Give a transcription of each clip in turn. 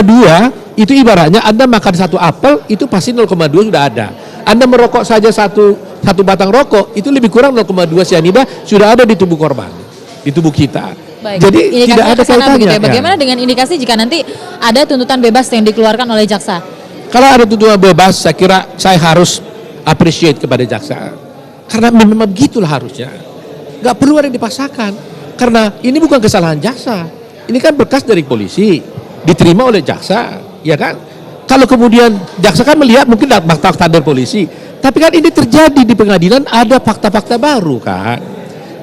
0,2 itu ibaratnya Anda makan satu apel itu pasti 0,2 sudah ada. Anda merokok saja satu batang rokok itu lebih kurang 0,2 sianida sudah ada di tubuh korban, di tubuh kita. Baik. Jadi tidak ada kaitannya. Ya. Bagaimana dengan indikasi jika nanti ada tuntutan bebas yang dikeluarkan oleh jaksa? Kalau ada tuntutan bebas, saya kira saya harus appreciate kepada jaksa. Karena memang begitulah harusnya. Nggak perlu ada yang dipaksakan. Karena ini bukan kesalahan jaksa. Ini kan berkas dari polisi, diterima oleh jaksa, ya kan? Kalau kemudian jaksa kan melihat mungkin fakta dari polisi, tapi kan ini terjadi di pengadilan ada fakta-fakta baru kan.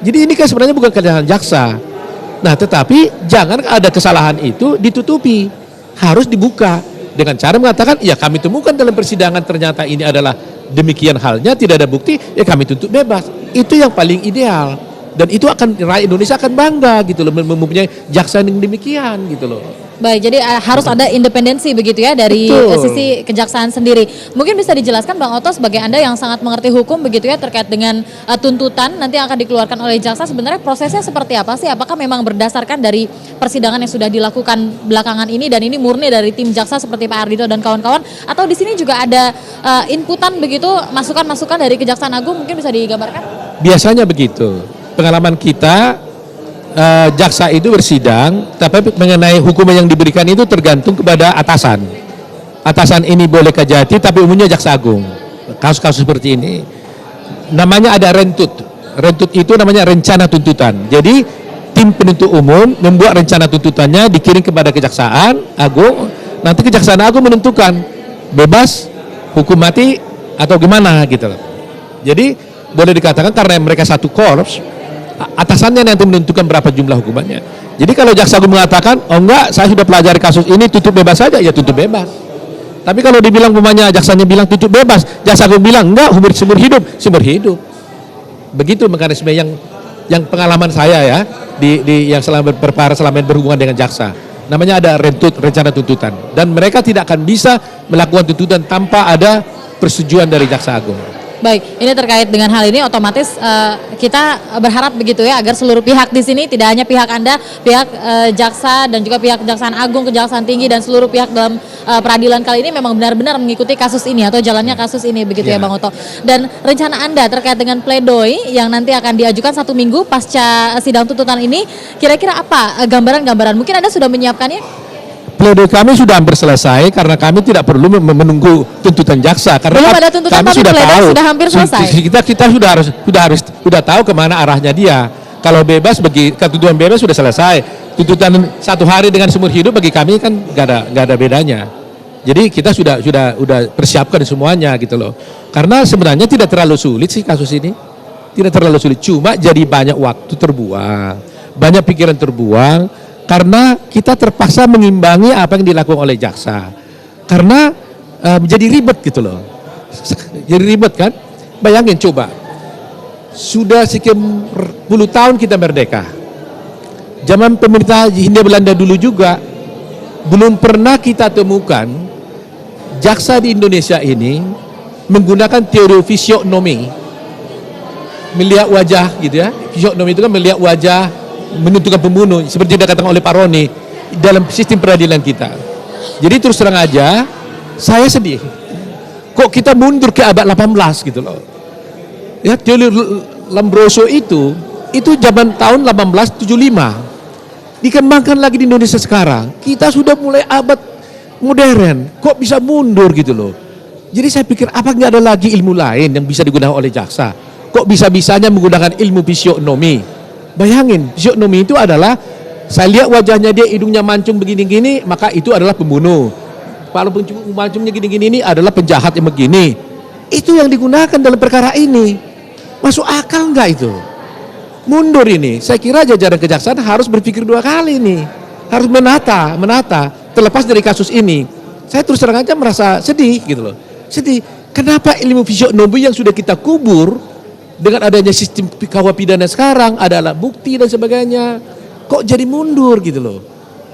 Jadi ini kan sebenarnya bukan kesalahan jaksa. Nah, tetapi jangan ada kesalahan itu ditutupi, harus dibuka dengan cara mengatakan, ya kami temukan dalam persidangan ternyata ini adalah demikian halnya, tidak ada bukti, ya kami tuntut bebas. Itu yang paling ideal. Dan itu akan rakyat Indonesia akan bangga gitu loh mempunyai jaksa yang demikian gitu loh. Baik, jadi harus ada independensi begitu ya dari sisi kejaksaan sendiri. Mungkin bisa dijelaskan Bang Otto sebagai Anda yang sangat mengerti hukum begitu ya terkait dengan tuntutan nanti yang akan dikeluarkan oleh jaksa, sebenarnya prosesnya seperti apa sih? Apakah memang berdasarkan dari persidangan yang sudah dilakukan belakangan ini dan ini murni dari tim jaksa seperti Pak Ardhito dan kawan-kawan, atau di sini juga ada inputan begitu, masukan-masukan dari Kejaksaan Agung, mungkin bisa digambarkan? Biasanya begitu. Pengalaman kita jaksa itu bersidang, tapi mengenai hukuman yang diberikan itu tergantung kepada atasan. Atasan ini boleh kejati, tapi umumnya jaksa agung. Kasus-kasus seperti ini, namanya ada rentut. Rentut itu namanya rencana tuntutan. Jadi tim penuntut umum membuat rencana tuntutannya, dikirim kepada kejaksaan agung. Nanti kejaksaan agung menentukan bebas, hukum mati atau gimana gitu. Jadi boleh dikatakan karena mereka satu korps, atasannya nanti menentukan berapa jumlah hukumannya. Jadi kalau jaksa agung mengatakan, oh enggak, saya sudah pelajari kasus ini, tutup bebas saja, ya tutup bebas. Tapi kalau dibilang umpamanya jaksanya bilang tutup bebas, jaksa agung bilang enggak, seumur hidup. Begitu mekanisme yang pengalaman saya ya di yang selama berhubungan dengan jaksa. Namanya ada rencana tuntutan, dan mereka tidak akan bisa melakukan tuntutan tanpa ada persetujuan dari jaksa agung. Baik, ini terkait dengan hal ini otomatis kita berharap begitu ya agar seluruh pihak di sini, tidak hanya pihak Anda, pihak jaksa dan juga pihak Kejaksaan Agung, Kejaksaan Tinggi dan seluruh pihak dalam peradilan kali ini memang benar-benar mengikuti kasus ini atau jalannya kasus ini begitu ya Bang Otto. Dan rencana Anda terkait dengan pledoi yang nanti akan diajukan 1 minggu pasca sidang tuntutan ini, kira-kira apa gambaran-gambaran? Mungkin Anda sudah menyiapkannya? Pledoi kami sudah hampir selesai karena kami tidak perlu menunggu tuntutan jaksa karena belum ada tuntutan, kami tapi sudah tahu sudah hampir selesai. Kita sudah tahu kemana arahnya dia. Kalau bebas tuntutan bebas sudah selesai. Tuntutan 1 hari dengan seumur hidup bagi kami kan nggak ada bedanya. Jadi kita sudah persiapkan semuanya gitu loh. Karena sebenarnya tidak terlalu sulit sih kasus ini. Tidak terlalu sulit. Cuma jadi banyak waktu terbuang, banyak pikiran terbuang. Karena kita terpaksa mengimbangi apa yang dilakukan oleh jaksa. Karena menjadi ribet gitu loh. Jadi ribet kan? Bayangin coba. Sudah sekian puluh tahun kita merdeka. Zaman pemerintah Hindia Belanda dulu juga belum pernah kita temukan jaksa di Indonesia ini menggunakan teori fisiognomi. Melihat wajah gitu ya. Fisiognomi itu kan melihat wajah menentukan pembunuh seperti dikatakan oleh Pak Roni dalam sistem peradilan kita. Jadi terus terang aja saya sedih. Kok kita mundur ke abad 18 gitu loh. Ya, teori Lombroso itu zaman tahun 1875. Dikembangkan lagi di Indonesia sekarang. Kita sudah mulai abad modern. Kok bisa mundur gitu loh. Jadi saya pikir apa nggak ada lagi ilmu lain yang bisa digunakan oleh jaksa? Kok bisa-bisanya menggunakan ilmu fisiognomi? Bayangin, fisiognomi itu adalah saya lihat wajahnya dia hidungnya mancung begini-gini, maka itu adalah pembunuh. Kalau mancungnya gini-gini ini adalah penjahat yang begini. Itu yang digunakan dalam perkara ini. Masuk akal nggak itu? Mundur ini. Saya kira jajaran kejaksaan harus berpikir 2 kali nih. Harus menata. Terlepas dari kasus ini, saya terus terang aja merasa sedih gitu loh. Sedih. Kenapa ilmu fisiognomi yang sudah kita kubur dengan adanya sistem kawah pidana sekarang, ada alat bukti dan sebagainya, kok jadi mundur gitu loh.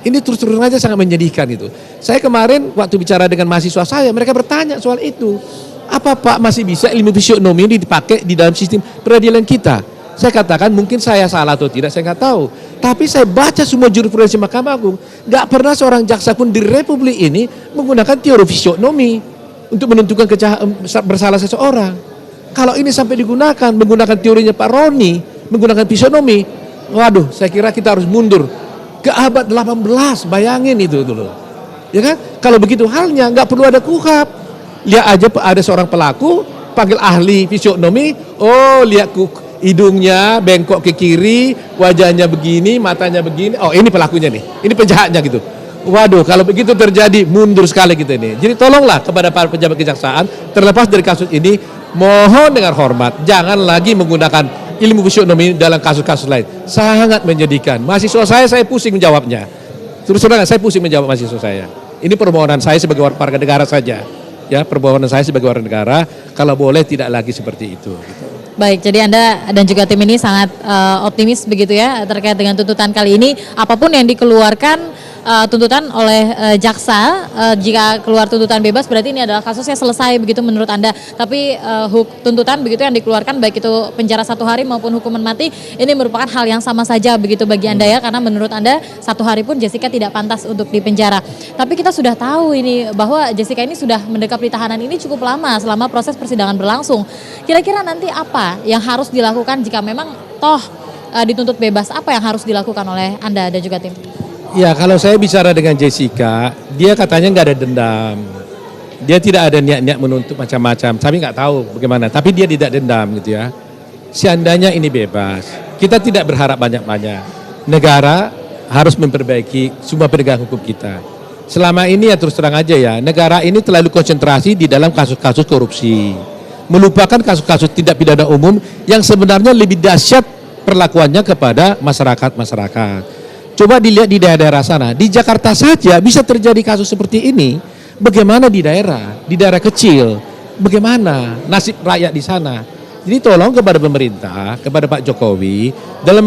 Ini terus terang aja sangat menyedihkan itu. Saya kemarin waktu bicara dengan mahasiswa saya, mereka bertanya soal itu. Apa Pak masih bisa ilmu fisiognomi ini dipakai di dalam sistem peradilan kita? Saya katakan mungkin saya salah atau tidak, saya nggak tahu. Tapi saya baca semua jurisprudensi Mahkamah Agung, nggak pernah seorang jaksa pun di Republik ini menggunakan teori fisionomi untuk menentukan bersalah seseorang. Kalau ini sampai digunakan, menggunakan teorinya Pak Roni, menggunakan fisionomi, waduh, saya kira kita harus mundur ke abad 18, bayangin itu dulu. Ya kan? Kalau begitu halnya, nggak perlu ada KUHP. Lihat aja ada seorang pelaku, panggil ahli fisionomi, oh lihat hidungnya bengkok ke kiri, wajahnya begini, matanya begini. Oh ini pelakunya nih, ini penjahatnya gitu. Waduh, kalau begitu terjadi mundur sekali kita ini. Jadi tolonglah kepada para pejabat kejaksaan, terlepas dari kasus ini, mohon dengan hormat, jangan lagi menggunakan ilmu fisionomi dalam kasus-kasus lain. Sangat menyedihkan. Mahasiswa saya pusing menjawabnya. Terus terang, saya pusing menjawab mahasiswa saya. Ini permohonan saya sebagai warga negara saja. Ya, permohonan saya sebagai warga negara, kalau boleh tidak lagi seperti itu. Gitu. Baik, jadi Anda dan juga tim ini sangat optimis begitu ya terkait dengan tuntutan kali ini. Apapun yang dikeluarkan tuntutan oleh jaksa, jika keluar tuntutan bebas berarti ini adalah kasusnya selesai begitu menurut Anda. Tapi tuntutan begitu yang dikeluarkan baik itu penjara 1 hari maupun hukuman mati, ini merupakan hal yang sama saja begitu bagi Anda ya, karena menurut Anda 1 hari pun Jessica tidak pantas untuk dipenjara. Tapi kita sudah tahu ini bahwa Jessica ini sudah mendekam di tahanan ini cukup lama selama proses persidangan berlangsung. Kira-kira nanti apa yang harus dilakukan jika memang toh dituntut bebas, apa yang harus dilakukan oleh Anda dan juga tim? Ya, kalau saya bicara dengan Jessica, dia katanya nggak ada dendam. Dia tidak ada niat-niat menuntut macam-macam. Kami nggak tahu bagaimana, tapi dia tidak dendam gitu ya. Seandainya ini bebas, kita tidak berharap banyak-banyak. Negara harus memperbaiki semua penegakan hukum kita. Selama ini ya terus terang aja ya, negara ini terlalu konsentrasi di dalam kasus-kasus korupsi. Melupakan kasus-kasus tindak pidana umum yang sebenarnya lebih dahsyat perlakuannya kepada masyarakat. Coba dilihat di daerah-daerah sana, di Jakarta saja bisa terjadi kasus seperti ini. Bagaimana di daerah kecil, bagaimana nasib rakyat di sana? Jadi tolong kepada pemerintah, kepada Pak Jokowi dalam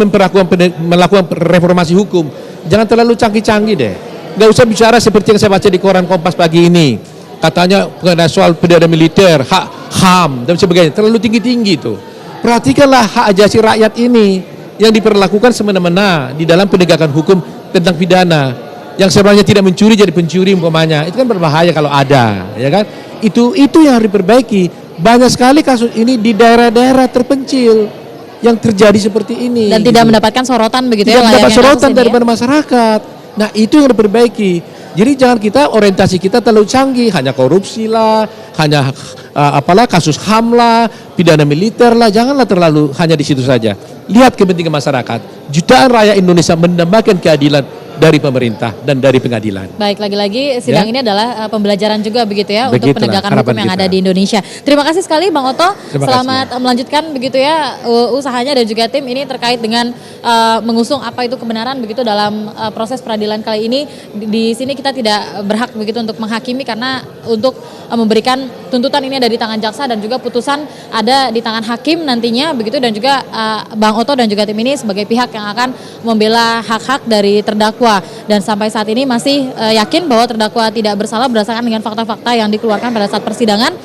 melakukan reformasi hukum, jangan terlalu canggih-canggih deh. Nggak usah bicara seperti yang saya baca di koran Kompas pagi ini. Katanya mengenai soal pidana militer, hak HAM dan sebagainya, terlalu tinggi-tinggi itu. Perhatikanlah hak asasi rakyat ini yang diperlakukan semena-mena di dalam penegakan hukum tentang pidana. Yang sebenarnya tidak mencuri jadi pencuri umpamanya. Itu kan berbahaya kalau ada, ya kan? Itu yang harus diperbaiki. Banyak sekali kasus ini di daerah-daerah terpencil yang terjadi seperti ini. Dan tidak mendapatkan sorotan begitu ya? Tidak mendapat sorotan daripada masyarakat. Nah, itu yang harus diperbaiki. Jadi jangan kita orientasi kita terlalu canggih, hanya korupsi lah, hanya kasus HAM lah, pidana militer lah, janganlah terlalu hanya di situ saja. Lihat kepentingan masyarakat. Jutaan rakyat Indonesia mendambakan keadilan dari pemerintah dan dari pengadilan. Baik, lagi-lagi sidang ini adalah pembelajaran juga begitu ya Begitulah, untuk penegakan hukum yang ada di Indonesia. Terima kasih sekali Bang Oto. Selamat melanjutkan begitu ya usahanya dan juga tim ini terkait dengan mengusung apa itu kebenaran begitu dalam proses peradilan kali ini. Di sini kita tidak berhak begitu untuk menghakimi karena untuk memberikan tuntutan ini ada di tangan jaksa dan juga putusan ada di tangan hakim nantinya begitu, dan juga Bang Oto dan juga tim ini sebagai pihak yang akan membela hak-hak dari terdakwa. Dan sampai saat ini masih yakin bahwa terdakwa tidak bersalah berdasarkan dengan fakta-fakta yang dikeluarkan pada saat persidangan.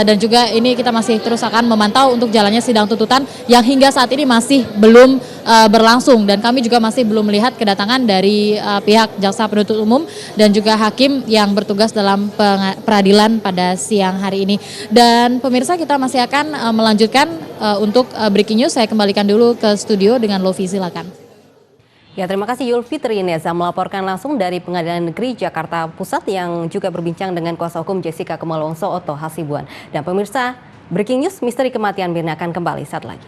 Dan juga ini kita masih terus akan memantau untuk jalannya sidang tuntutan yang hingga saat ini masih belum berlangsung, dan kami juga masih belum melihat kedatangan dari pihak jaksa penuntut umum dan juga hakim yang bertugas dalam peradilan pada siang hari ini. Dan pemirsa, kita masih akan melanjutkan untuk breaking news. Saya kembalikan dulu ke studio dengan Lovi, silakan. Ya, terima kasih Yulfitri Neza melaporkan langsung dari Pengadilan Negeri Jakarta Pusat yang juga berbincang dengan kuasa hukum Jessica Kumala Wongso, Oto Hasibuan. Dan pemirsa, breaking news misteri kematian Mirna akan kembali saat lagi.